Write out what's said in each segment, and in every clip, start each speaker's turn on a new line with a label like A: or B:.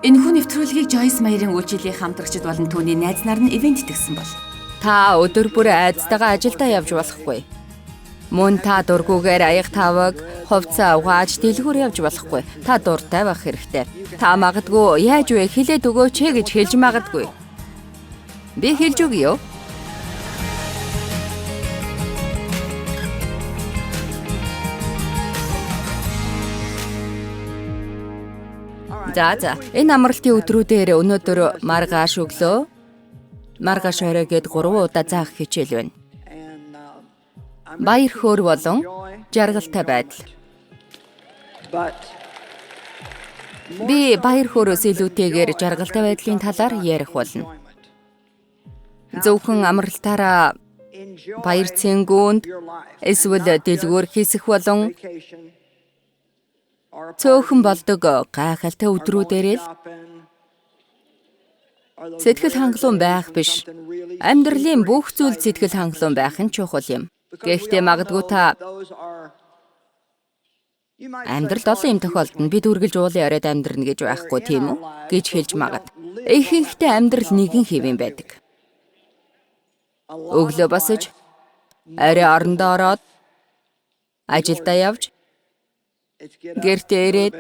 A: Энэхүү нэвтрүүлгийг Joyce Meyer-ийн үйлчиллийн хамтрагчид болон түүний найз нар нь ивент тэгсэн бол.
B: Та өдөр бүр айцтайгаа ажилдаа явж болохгүй. Мөн та дургүйгээр аяг таваг, хувцас угааж дэлгүүр явж болохгүй. Та дуртай байх хэрэгтэй. Та магадгүй яаж вэ хэлээд өгөөч гэж хэлж магадгүй. Би хэлж өгье юу? За, энэ амралтын өдрүүдээр өнөөдөр маргааш өглөө, маргааш орой гээд 3 удаа заах хичээл байна. Баяр хөөр болон жаргалтай байдал. Би баяр хөөрөөс илүүтэйгээр жаргалтай байдлын талаар ярих болно. Зөвхөн амралтаараа баяр цэнгүүнд эсвэл дэлгүүр хийсэх болон цөөхөн болдог гайхалтай өдрүүдээр л сэтгэл хангалуун байх биш. Амьдралын бүх зүйл сэтгэл хангалуун байх нь чухал юм. Гэхдээ магадгүй та амьдралд олон юм тохиолдно. Бид үргэлж уулын оройд амьдрна гэж байхгүй тийм үү? Гэж хэлж магад. Ихэнхдээ амьдрал нэгэн хэвэн байдаг. Өглөө босож, орой орондоо ороод, ажилдаа явж, гэртээ ирээд,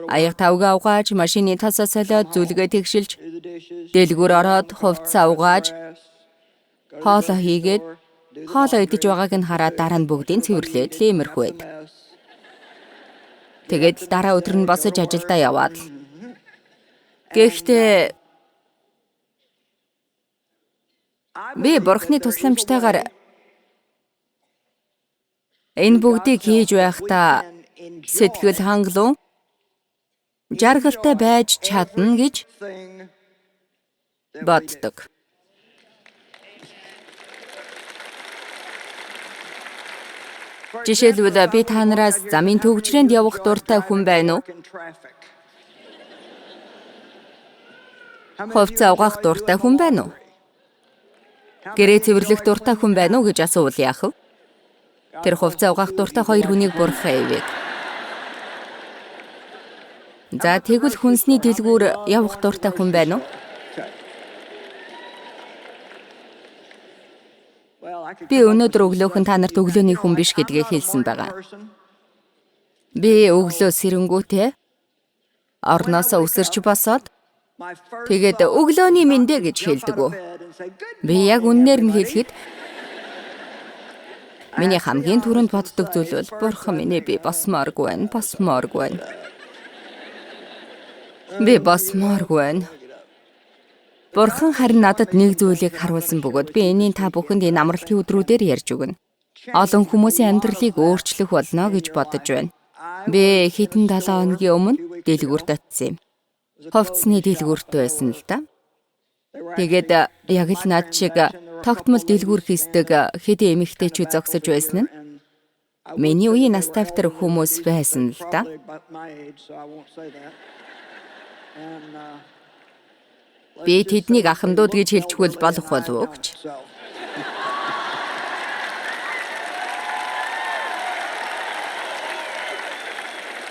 B: аяг тавгаа угааж, машины тасаа солиод, зүлгээ тэгшилж, дэлгүүр ороод, хувцас угааж, хоолоо хийгээд, хоолоо идэж байгааг нь хараад дараа нь бүгдийг цэвэрлээд л иймэрхүү байдаг. Тэгээд дараа өдөр нь босож ажилдаа яваад. Гэхдээ би Бурхны тусламжтайгаар энэ бүгдийг хийж байхдаа сэтгэл хангалуун, жаргалтай байж чадна гэж боддог. Жишээлбэл би та нараас замын төгжрээнд явах дуртай хүн байна уу? Хувцас угаах дуртай хүн байна уу? Гэрээ цэвэрлэх дуртай хүн байна уу гэж асуувал яах вэ? Тэр хувцас угаах дуртай хоёр хүнийг бурхан ивэг. За тэгвэл хүнсний дэлгүүр явах дуртай хүн байна уу? Би өнөөдөр өглөөхөн та нарт өглөөний хүн биш гэдгээ хэлсэн байгаа. Би өглөө сэрэнгүүтээ орноосоо өсөрч босоод тэгээд өглөөний мэндэ гэж хэлдэг үү. Би яг үннээр нь хэлэхэд миний хамгийн түрүүнд боддог зүйл бол бурхан минь би босмооргүй байна. Би босмооргүй байна. Бурхан харин надад нэг зүйлийг харуулсан бөгөөд би энийг та бүхэнд энэ амралтын өдрүүдээр ярьж өгнө. Олон хүмүүсийн амьдралыг өөрчлөх болно гэж бодож байна. Би хэдэн 7 хоногийн өмнө дэлгүүрт очив. Хувцсны дэлгүүрт байсан л да. Тэгээд яг л над шиг тогтмол дэлгүүр хийсдэг хэдэн эмэгтэйчүүд зогсож байсан нь миний үеийн настайвтар хүмүүс байсан л да. Би тэднийг ахмадууд гэж хэлчихвэл болох болов уу гэж.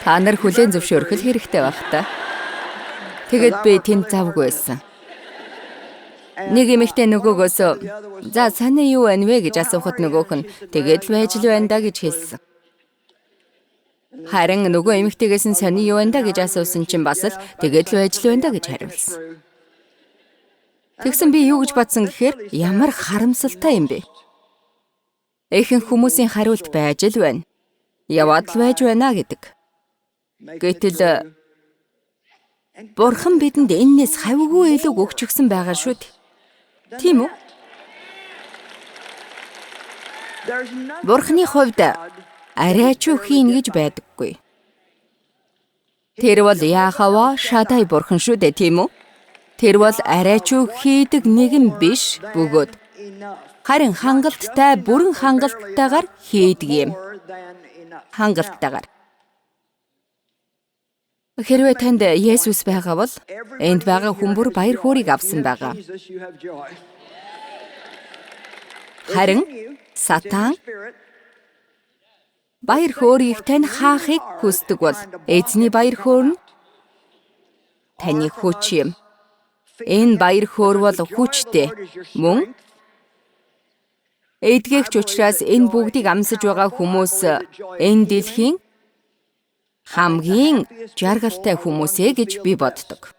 B: Та нар хүлээн зөвшөөрөх хэрэгтэй байх та. Тэгэд би тэнд завгүй байсан. Нэг эмэгтэй нөгөөгөөс "За санаа юу байна вэ?" гэж асуухад нөгөөх нь "Тэгээд л байж л байна да" гэж хэлсэн. Харин нөгөө эмэгтэйгээс нь "Сони юу байна да" гэж асуусан чинь бас л "Тэгээд л байж л байна да" гэж хариулсан. Тэгсэн би юу гэж бодсон гэхээр ямар харамсалтай юм бэ? Ихэнх хүмүүсийн хариулт байж л байна. Яваад л байж байна гэдэг. Гэтэл Бурхан бидэнд энэс хавьгүй илүү өгч өгсөн байгаа шүү дээ. Тийм үү? Бурханы хувьд арай ч хийн гэж байдаггүй. Тэр бол Яхава Шадай бурхан шүү дээ, тийм үү? Тэр бол арай ч хийдэг нэгэн биш бөгөөд харин хангалттай, бүрэн хангалттайгаар хийдэг юм. Хангалттайгаар. Хэрвээ танд Есүс байгаа бол энд байгаа хүн бүр баяр хөөргийг авсан байгаа. Харин Сатан баяр хөөргийг тань хаахыг хүсдэг бол эзний баяр хөөр нь таны хүч юм. Энэ баяр хөөр бол хүчтэй. Мөн эдгэгч учраас энэ бүгдийг амсаж байгаа хүмүүс энэ дэлхийн хамгийн жаргалтай хүмүүсээ гэж би боддог.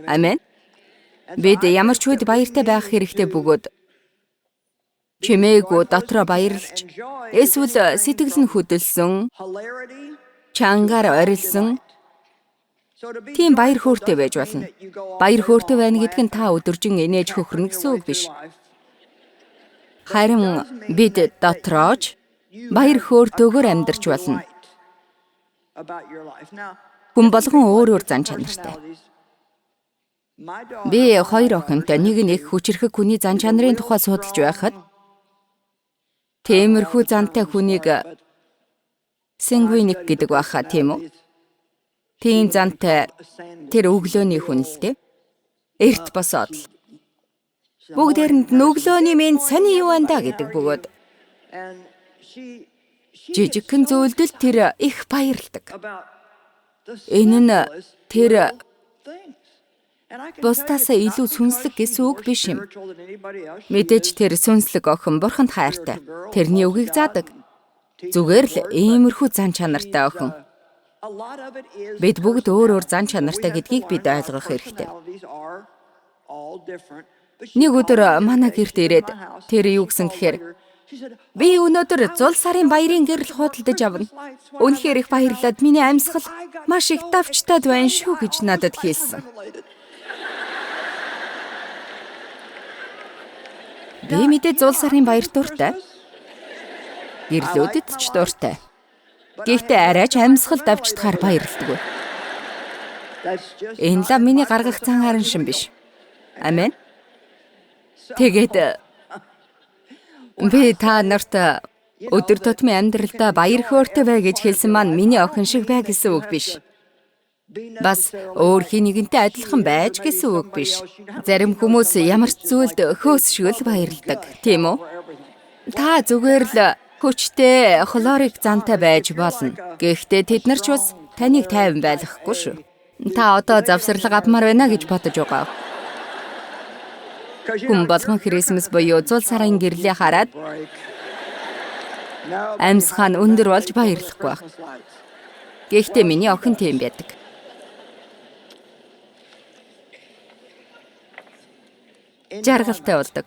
B: Амен. Бид ямар ч үед баяртай байх хэрэгтэй бөгөөд чимээгүй дотроо баярлж, эсвэл сэтгэл нь хөдөлсөн, чангаар орилсон тийм баяр хөөртэй байж болно. Баяр хөөртэй байна гэдэг нь та өдөржин инээж хөхрөн гэсэн үг биш. Харин бид дотроож баяр хөөртэйгээр амьдарч болно. Хүн болгон өөр зан чанартай. Би 2 охинтой нэг нь их хүчирхэг хүний зан чанарын тухай судалж байхад тиймэрхүү зантай хүнийг сангвиник гэдэг баха, тийм үү? Тийм зантай тэр өглөөний хүн л дээ. Эрт босоод бүгдээрэнд өглөөний минь сони юу андаа гэдэг бөгөөд жижигхэн зөвлөлд тэр их баярлдаг. Энэ нь тэр бусдаасаа илүү сүнслэг гэсэн үг биш юм. Мэдээж тэр сүнслэг охин бурханд хайртай. Тэрний үгийг заадаг. Зүгээр л иймэрхүү зан чанартай охин. Бид бүгд өөр зан чанартай гэдгийг бид ойлгох хэрэгтэй. Нэг өдөр манай гэрт ирээд тэр юу гэсэн гэхээр би өнөөдөр зул сарын баярын гэрэл худалдаж авна. Үнэхээр их баярлаад миний амьсгал маш их давчтаад байна шүү гэж надад хэлсэн. Би мэдээ зул сарын баяр дуртай. Гэрлүүдэд ч дуртай. Гэхдээ арайч амьсгал давчдахаар баярлдаг. Энэ л миний гаргах цан харан шин биш. Амен. Тэгээд би та нарт өдөр тутмын амьдралдаа баяр хөөртэй бай гэж хэлсэн маань миний охин шиг бай гэсэн үг биш. Бас өөр хинэгэнтэй адилхан байж гэсэн үг биш. Зарим хүмүүс ямар ч зүйлд хөөсшгөл баярладаг, тийм үү? Та зүгээр л хүчтэй хлорик зантай байж болно. Гэхдээ тэд нар ч бас таныг тайван байлгахгүй шүү. Та одоо завсарлага авмаар байна гэж бодож байгаа. Хүн болгон Крисмас буюу зул сарын гэрлээ хараад амьсгаа нь өндөр болж баярлахгүй байх. Гэхдээ миний охин тийм байдаг. Жаргалтай болдог.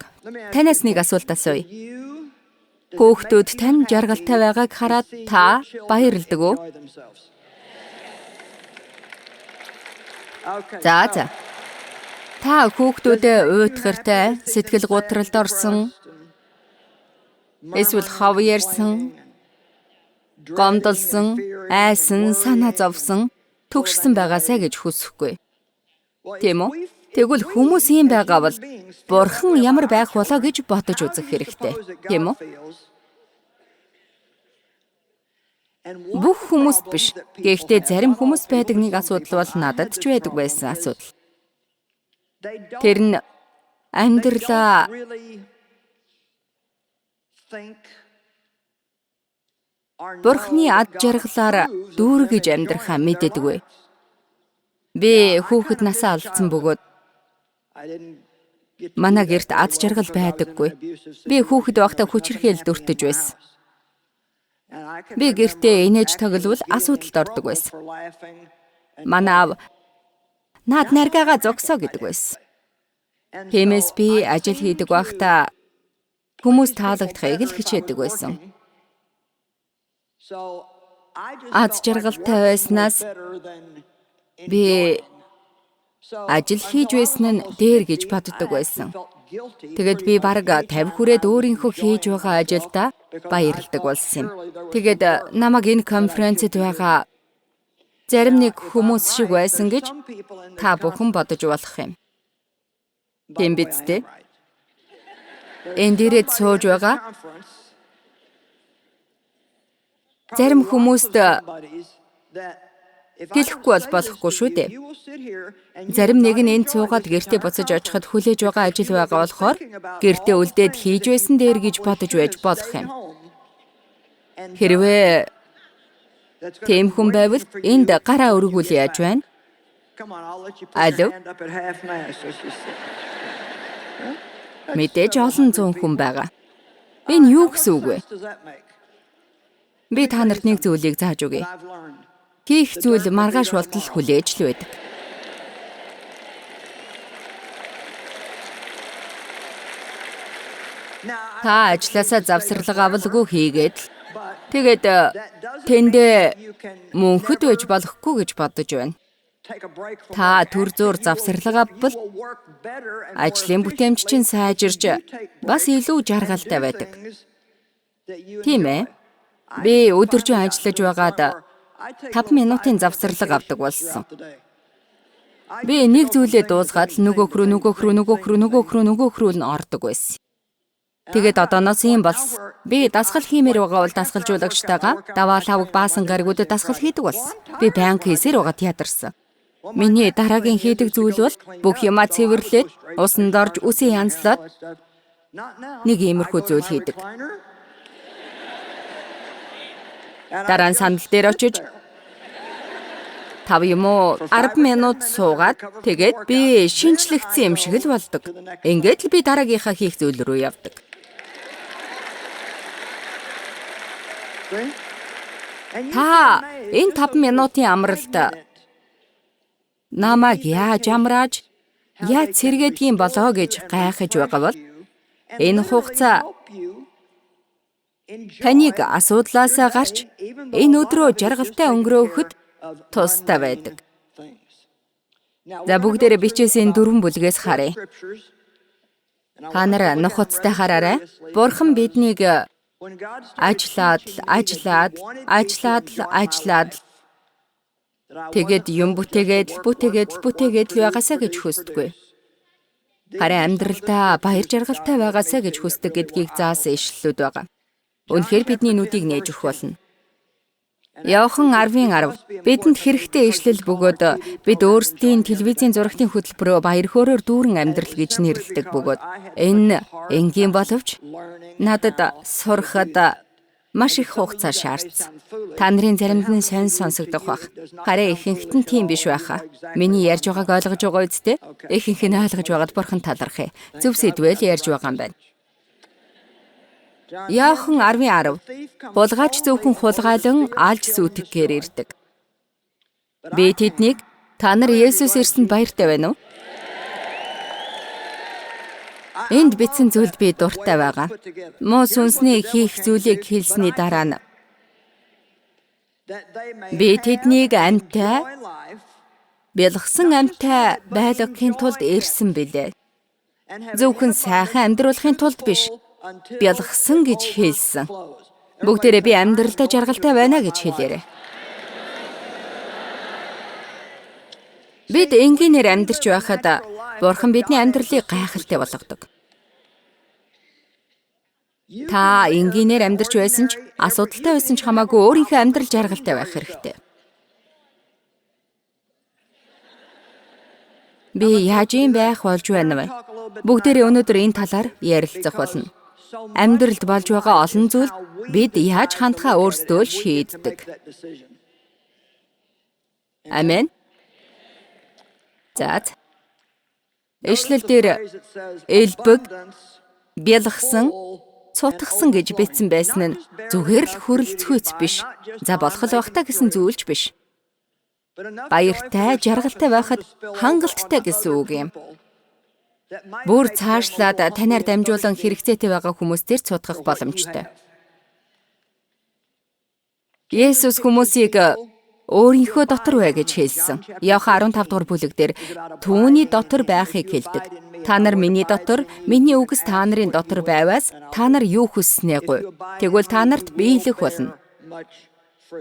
B: Танаас нэг асуулт асууя. Хүүхдүүд тань жаргалтай байгааг хараад та баярлдаг уу? За. Та хүүхдүүдээ уйтгартай, сэтгэл гутралд орсон, эсвэл хов ярьсан, гомдолсон, айсан, санаа зовсон, түгшсэн байгаасаа гэж хүсэхгүй. Тийм үү? Тэгвэл хүмүүс юм байгаа бол бурхан ямар байх болоо гэж бодож үзэх хэрэгтэй. Тийм үү? Бүх хүмүүст биш. Гэхдээ зарим хүмүүс байдаг нэг асуудал бол надад ч байдаг байсан асуудал. Тэр нь амьдралаа бурханы ад жаргалаар дүүргэж амьдрахаа мэддэггүй. Би хүүхэд насаа алдсан бөгөөд манай гэрт ад жаргал байдаггүй. Би хүүхэд байхдаа хүчирхийлэл дүртэж байсан. Би гэртээ инээж тогловол асуудалд ордог байсан. Манай аав наад наргаага зогсоо гэдэг байсан. Тиймээс би ажил хийдэг байхдаа хүмүүс таалагдахыг л хичээдэг байсан. Ад жаргалтай байснаас би ажил хийж байсан нь дээр гэж боддог байсан. Тэгээд би бараг 50 хүрээд өөрийнхөө хийж байгаа ажилдаа баярлдаг болсон юм. Тэгээд намайг энэ конференцэд байгаа зарим нэг хүмүүс шиг байсан гэж та бүхэн бодож болох юм. Тийм биз дээ? Энд ирээд сууж байгаа зарим хүмүүст хэлэхгүй болохгүй шүү дээ. Зарим нэг нь энд суугаад гэртээ буцаж очиход хүлээж байгаа ажил байгаа болохоор гэртээ үлдээд хийж байсан дээр гэж бодож байж болох юм. Хэрвээ тийм хүн байвал энд гараа өргүүл яаж байна? Алло. Мэдээж олон зуун хүн байгаа. Энэ юу гэсэн үг вэ? Би та нарт нэг зүйлийг зааж өгье. Хийх зүйл маргааш болтол хүлээж л байдаг. Та ажилласаа завсарлага авалгүй хийгээд тэгээд тэндээ мөнхөд байж болохгүй гэж бодож байна. Та төр зуур завсарлага авбал ажлын бүтээмж чинь сайжирч бас илүү жаргалтай байдаг. Тийм ээ. Би өдөржин ажиллаж байгаад 5 минутын завсарлага авдаг болсон. Би нэг зүйлээ дуусгаад нөгөөх рүү нь ордог байсан. Тэгээд одооноос юм болсон. Би дасгал хиймээр байгаа бол дасгалжуулагчтайгаа даваа лавг баасан гаригуудад дасгал хийдэг болсон. Би банк хийсээр угаад ядарсан. Миний дараагийн хийдэг зүйл бол бүх юмаа цэвэрлээд, усанд орж үсээ янзлаад нэг иймэрхүү зүйл хийдэг. Дараа нь сандал дээр очиж 5 юм уу 10 минут суугаад тэгээд би шинжлэгдсэн юм шиг л болдог. Ингээд л би дараагийнхаа хийх зүйл рүү явдаг. Та энэ 5 минутын амралт намайг яаж амрааж, яаж сэргээдгийм болоо гэж гайхаж байгаа бол энэ хугацаа таныг асуудлаасаа гарч энэ өдрөө жаргалтай өнгөрөөхөд тустай байдаг. За бүгдээрээ бичээсийн 4 бүлгээс харъя. Та нар нухацтай хараарай. Бурхан биднийг ажиллаад тэгээд юм бүтээгээд л байгаасаа гэж хүсдэггүй. Харин амьдралдаа баяр жаргалтай байгаасаа гэж хүсдэг гэдгийг заасан ишлэлүүд байгаа. Үнэхээр бидний нүдийг нээж өгөх болно. Иохан 10:10 бидэнд хэрэгтэй ишлэл бөгөөд бид өөрсдийн телевизийн зурагтын хөтөлбөрөөр баяр хөөрөөр дүүрэн амьдрал гэж нэрлэдэг бөгөөд энэ энгийн боловч надад сурахад маш их хугацаа шаардсан. Та нарын заримд нь сонь сонсогдох бах. Харин ихэнхэд нь тийм биш байхаа. Миний ярьж байгааг ойлгож байгаа үсттэй? Ихэнх нь ойлгож байгаад бурхан талархъя. Зөв сэдвэл ярьж байгаа юм байна. Иохан 10:10 хулгайч зөвхөн хулгайлан алж зүүтгэхээр ирдэг. Би тэднийг та нар Есүс ирсэнд баяртай байна уу? Энд бичсэн зүйлд би дуртай байгаа. Муу сүнсний хийх зүйлийг хэлсний дараа нь би тэднийг амьтай, бэлгсэн амьтай байлгахын тулд ирсэн билээ. Зөвхөн сайхан амьдруулахын тулд биш, бэлгсэн гэж хэлсэн. Бүгдээрээ би амьдралдаа жаргалтай байна гэж хэлээрэй. Бид энгийнээр амьдарч байхад Бурхан бидний амьдралыг гайхалтай болгодог. Та энгийнээр амьдарч байсан ч, асуудалтай байсан ч хамаагүй өөрийнхөө амьдрал жаргалтай байх хэрэгтэй. Би яаж юм байх болж байна вэ? Бүгдээрээ өнөөдөр энэ талаар ярилцах болно. Амьдралд болж байгаа олон зүйл бид яаж хандхаа өөрсдөө л шийддэг. Амен. За. Ишлэл дээр элбэг, бялгсан, цутгсан гэж бичсэн байсан нь зүгээр л хүрэлцгүйц биш. За болох л байх та гэсэн зүйлч биш. Баяртай, жаргалтай байхад хангалттай гэсэн үг юм. Бүр цаашлаад танаар дамжуулан хэрэгцээтэй байгаа хүмүүстээр цутгах боломжтой. Есүс хүмүүсийг өөрийнхөө дотор бай гэж хэлсэн. Иохан 15 дугаар бүлэг дээр түүний дотор байхыг хэлдэг. Та нар миний дотор, миний үгс та нарын дотор байваас та нар юу хүсснээ гуй. Тэгвэл та нарт биелэх болно.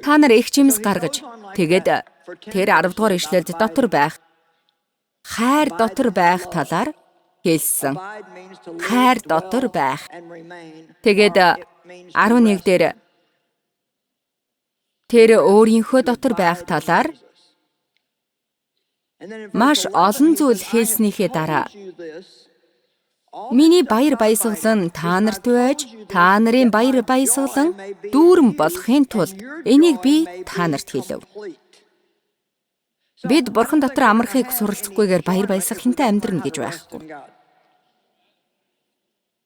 B: Та нар их жимс гаргаж, тэгээд тэр 10 дугаар ишлэлд дотор байх, хайр дотор байх талаар хэлсэн. Хайр дотор байх. Тэгээд 11 дээр тэр өөрийнхөө дотор байх талаар маш олон зүйл хэлснийхээ дараа миний баяр баясгалан та нарт байж, та нарын баяр баясгалан дүүрэн болохын тулд энийг би та нарт хэлэв. Бид Бурхан дотор амархыг суралцахгүйгээр баяр баясгалантай амьдрна гэж байхгүй.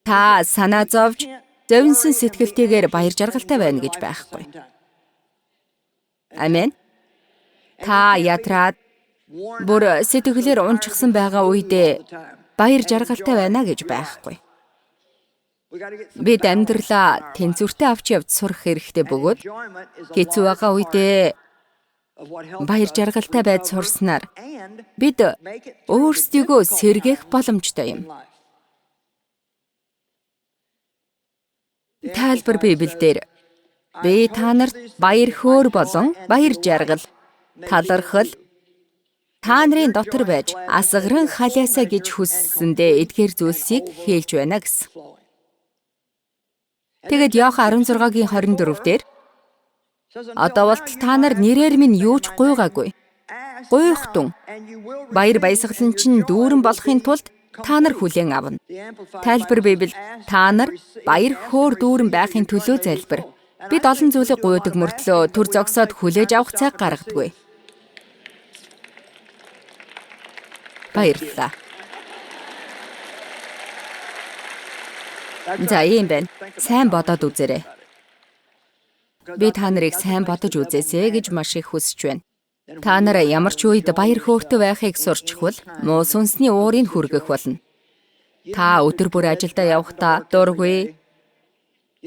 B: Та санаа зовж, зовнсон сэтгэлтэйгээр баяр жаргалтай байна гэж байхгүй. Амен. Та ятраад бүр сэтгэлээр унчихсан байгаа үедээ баяр жаргалтай байна гэж байхгүй. Бид амьдралаа тэнцвэртэй авч явж сурах хэрэгтэй бөгөөд хэцүү байгаа үедээ баяр жаргалтай байж сурснаар бид өөрсдийгөө сэргээх боломжтой юм. Тайлбар Библиэлд би та нарт баяр хөөр болон баяр жаргал, талархал та нарын дотор байж асгаран халиасаа гэж хүссэндээ эдгээр зүйлсийг хэлж байна гэсэн. Тэгэд Иохан 16-гийн 24-дэр одоо болтол та нар нэрээр минь юу ч гуйгаагүй. Гуйхтун. Баяр баясгалан чинь дүүрэн болохын тулд та нар хүлээн авна. Тайлбар Библи та нар баяр хөөр дүүрэн байхын төлөө залбир. Бид олон зүйлийг гуйдаг мөртлөө төр зогсоод хүлээж авах цаг гаргадаггүй. Баярлалаа. За ийм байна. Сайн бодоод үзээрэй. Би та нарыг сайн бодож үзээсэй гэж маш их хүсэж байна. Та нараа ямар ч үед баяр хөөртэй байхыг сурчхвал муу сүнсний уурыг хүргэх болно. Та өдөр бүр ажилдаа явахдаа дургүй,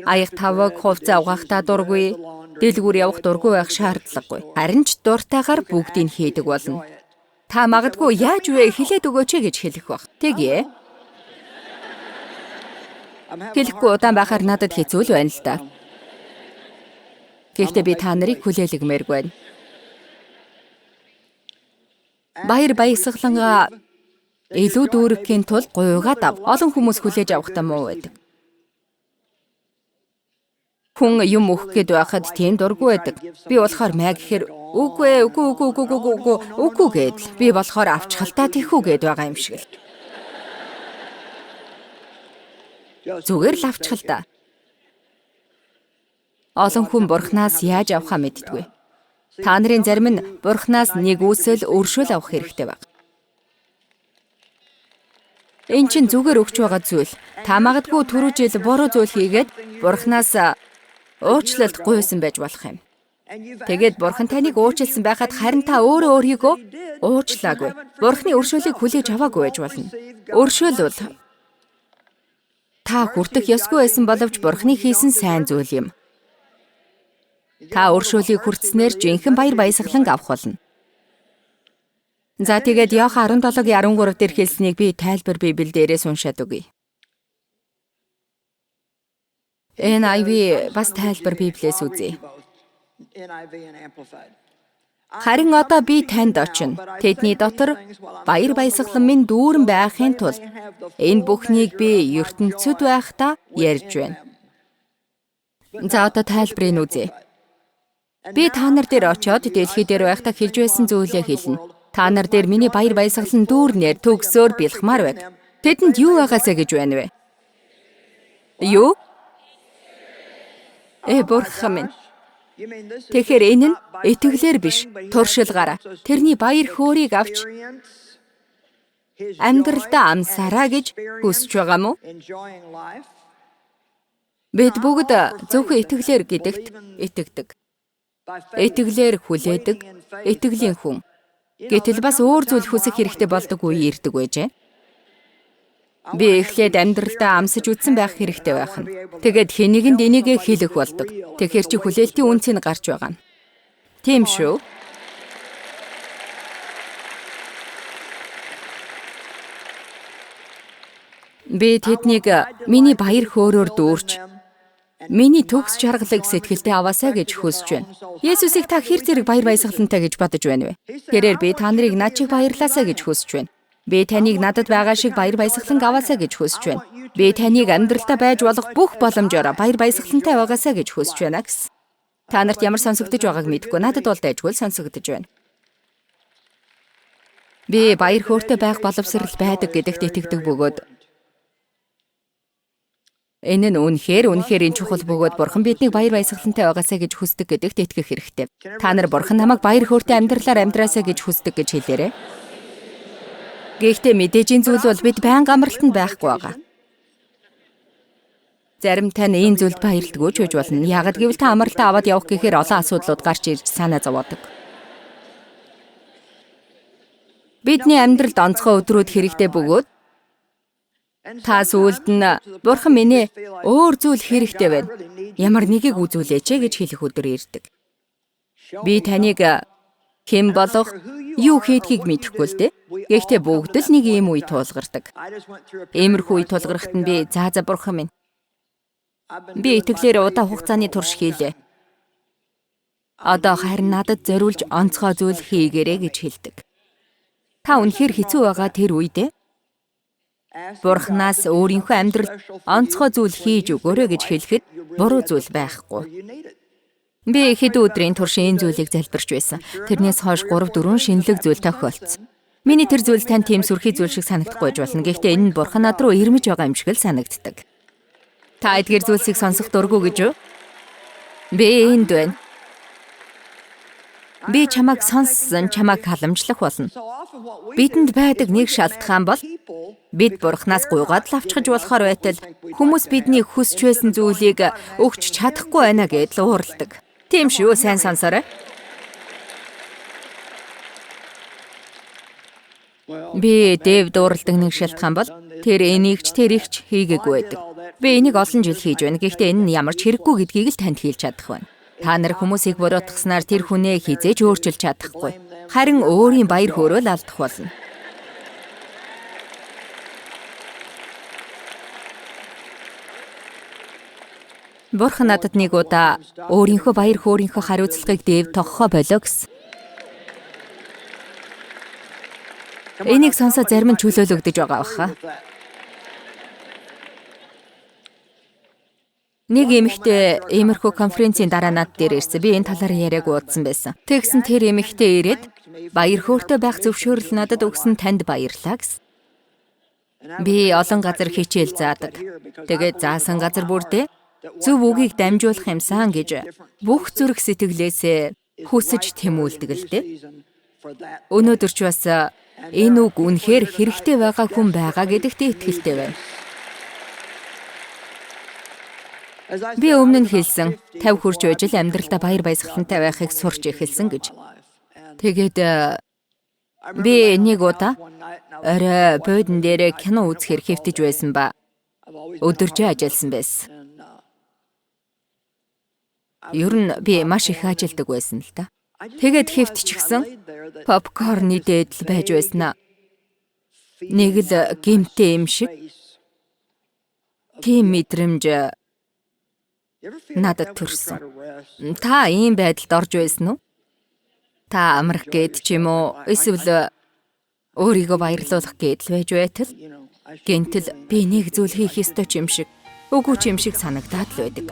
B: аяг таваг хувцас угаахдаа дургүй, дэлгүүр явах дургүй байх шаардлагагүй. Харин ч дуртайгаар бүгдийг хийдэг болно. Та магадгүй яаж вэ хэлээд өгөөч гэж хэлэх баг. Тэгье. Хэлэхгүй удаан байхаар надад хэцүү л байна л да. Гэхдээ би та нарыг хүлээлгэмээргүй байна. Баяр баясгалангаа илүү дүүрэхийн тулд гуйгаад ав. Олон хүмүүс хүлээж авахтаа муу байдаг. Хүн юм өгөх гээд байхад тийм дургүй байдаг. Би болохоор маа гэхээр үгүй гээд би болохоор авчхалтаа тийхүү гээд байгаа юм шиг л. Зүгээр л авчхалтаа. Олон хүн Бурханаас яаж авахаа мэддэггүй. Та нарын зарим нь Бурханаас нэг үсэл өршөөл авах хэрэгтэй баг. Энэ чинь зүгээр өгч байгаа зүйл. Та магадгүй түрүү жил буруу зүйл хийгээд Бурханаас уучлалт гуйсан байж болох юм. Тэгээд Бурхан таныг уучлсан байхад харин та өөрөө өөрийгөө уучлаагүй. Бурханы өршөөлийг хүлээж аваагүй байж болно. Өршөөл бол та хүртэх ёсгүй байсан боловч Бурханы хийсэн сайн зүйл юм. Та өршөөлийг хүртснээр жинхэнэ баяр баясгалан авах болно. За тэгээд Иохан 17:13 дээр хэлснийг би тайлбар Библиэд дээрээс уншаад өгье. NIV бас тайлбар Библиэс үзье. Харин одоо би танд очино. Тэдний дотор баяр баясгалан минь дүүрэн байхын тулд энэ бүхнийг би ертөнцөд байхдаа ярьж байна. За одоо тайлбарыг үзье. Би та нар дээр очиод дэлхий дээр байхдаа хэлж байсан зүйлээ хэлнэ. Та нар дээр миний баяр баясгалан дүүрнээр төгсөөр бэлхмаар байг. Тэдэнд юу байгаасаа гэж байна вэ? Юу? Бурхан минь. Тэгэхээр энэ нь итгэлээр биш, туршилгаараа тэрний баяр хөөргийг авч амьдралдаа амсараа гэж хүсэж байгаа мó? Бид бүгд зөвхөн итгэлээр гэдэгт итгэдэг. Итгэлээр хүлээдэг, итгэлийн хүн. Гэтэл бас өөр зүйл хүсэх хэрэгтэй болдог үе ирдэг байжээ. Би эхлээд амьдралдаа амсаж үтсэн байх хэрэгтэй байх нь. Тэгээд хэнийг энийгээ хэлэх болдог. Тэгэхээр чи хүлээлтийн үнцийг гарч байгаа нь. Тийм шүү. Би тэднийг миний баяр хөөрөөр дүүрч, миний төгс жаргалыг сэтгэлдээ аваасаа гэж хүсэж байна. Есүсийг та хэр зэрэг баяр баясгалантай гэж бодож байна вэ? Тэрээр би та нарыг над чиг баярлаасаа гэж хүсэж байна. Би таныг надад байгаа шиг баяр баясгалан аваасаа гэж хүсэж байна. Би таныг амьдралдаа байж болох бүх боломжоор баяр баясгалантай байгаасаа гэж хүсэж байна гэсэн. Та нарт ямар сонсогдож байгааг мэдэхгүй. Надад бол дайжгүй сонсогдож байна. Би баяр хөөртэй байх боловсрал байдаг гэдэгт итгэдэг бөгөөд Энэ нь үнэхээр чухал бөгөөд Бурхан биднийг баяр баясгалантай байгаасаа гэж хүсдэг гэдэгт итгэх хэрэгтэй. Та нар Бурхан намайг баяр хөөртэй амьдралаар амьдраасаа гэж хүсдэг гэж хэлээрэй. Гэхдээ мэдээжийн зүйл бол бид байнга амралтанд байхгүй байгаа. Зарим тань энэ зүйлд баярлдаггүй ч гэж болно. Ягд гэвэл та амралтаа аваад явах гэхээр олон асуудлууд гарч ирж санаа зовоодог. Бидний амьдралд онцгой өдрүүд хэрэгтэй бөгөөд та сүүлд нь Бурхан минь өөр зүйл хэрэгтэй байна. Ямар нэгийг үзүүлээч гэж хэлэх өдөр ирдэг. Би таныг хэн болох, юу хийдгийг мэдэхгүй л дээ. Гэхдээ бүгд л нэг ийм үе тулгардаг. Иймэрхүү үе тулгархад нь би за Бурхан минь. Би итгэлээр удаан хугацааны турш хийлээ. Одоо харин надад зориулж онцгой зүйл хийгээрэй гэж хэлдэг. Та үнэхээр хэцүү байгаа тэр үедээ Бурханаас өөрийнхөө амьдралд онцгой зүйл хийж өгөөрэй гэж хэлэхэд буруу зүйл байхгүй. Би хэдэн өдрийн турш энэ зүйлийг залбирч байсан. Тэрнээс хойш 3-4 шинэлэг зүйл тохиолдсон. Миний тэр зүйл тань тийм сүрхий зүйл шиг санагдахгүй болно. Гэхдээ энэ нь Бурхан над руу ирмэж байгаа юм шиг л санагддаг. Та эдгээр зүйлсийг сонсох дургүй гэж юу? Би энд байна. Би чамайг сонссон, чамайг халамжлах болно. Бидэнд байдаг нэг шалтгаан бол бид Бурханаас гуйгаад л авчхаж болохоор байтал хүмүүс бидний хүсч байсан зүйлийг өгч чадахгүй байна гэдэл уурладаг. Тийм шүү, сайн сонсоорой. Би Дэвид уурладаг нэг шалтгаан бол тэр энийг ч тэрийг ч хийгээгүй байдаг. Би энийг олон жил хийж байна. Гэхдээ энэ нь ямар ч хэрэггүй гэдгийг л танд хэлж чадах байна. Та нар хүмүүсийг буруутгаснаар тэр хүнээ хизээж өөрчилж чадахгүй. Харин өөрийн баяр хөөрөөл алдах болно. Бурхан надад нэг удаа өөрийнхөө баяр хөөрийнхөө хариуцлагыг Дэвид тогхоо болоо гэсэн. Энийг сонсоод зарим нь чөлөөлөгдөж байгаа баха. Нэг эмэгтэй иймэрхүү конференцийн дараа над дээр ирсэн. Би энэ талаар яриаг уудсан байсан. Тэгсэн тэр эмэгтэй ирээд баяр хөөртэй байх зөвшөөрөл надад өгсөн танд баярлалаа гэсэн. Би олон газар хичээл заадаг. Тэгээд заасан газар бүрдээ зөв үгийг дамжуулах юмсан гэж бүх зүрх сэтгэлээсээ хүсэж тэмүүлдэг л дээ. Өнөөдөр ч бас энэ үг үнэхээр хэрэгтэй байгаа хүн байгаа гэдэгт итгэлтэй байна. Би өмнө нь хэлсэн 50 хүрч байж л амьдралдаа баяр баясгалантай байхыг сурч эхэлсэн гэж. Тэгээд би нэг удаа орой буудан дээр кино үзэхээр хэвтэж байсан ба өдөржин ажилласан байсан. Ер нь би маш их ажилдаг байсан л да. Тэгээд хэвтчихсэн попкорны дээдл байж байснаа. Нэг л гэмтэй юм шиг. Тийм мэдрэмж надад төрсөн. Та ийм байдалд орж байсан уу? Та амрах гээд ч юм уу эсвэл өөрийгөө баярлуулах гээд л байж байтал гэнтэл би нэг зүйл хийх ёстой ч юм шиг, үгүй ч юм шиг санагдаад л байдаг.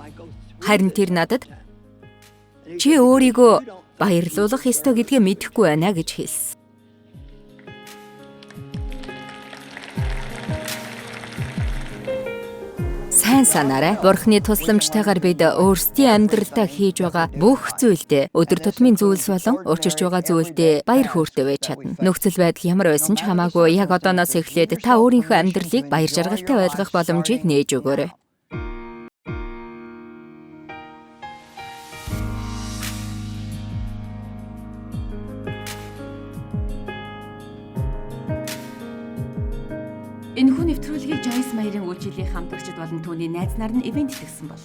B: Харин тэр надад чи өөрийгөө баярлуулах ёстой гэдгээ мэдэхгүй байна гэж хэлсэн. Сайн санаарай. Бурхны тусламжтайгаар бид өөрсдийн амьдралдаа хийж байгаа бүх зүйлдээ өдөр тутмын зүйлс болон учирч байгаа зүйлдээ баяр хөөртэй байж чадна. Нөхцөл байдал ямар байсан ч хамаагүй яг одооноос эхлээд та өөрийнхөө амьдралыг баяр жаргалтай байлгах боломжийг нээж өгөөрэй.
A: Энэхүү нэвтрүүлгийг Joyce Meyer-ийн үйлчлэлийн хамтрагчид болон түүний найз нар нь ивент итгэсэн бол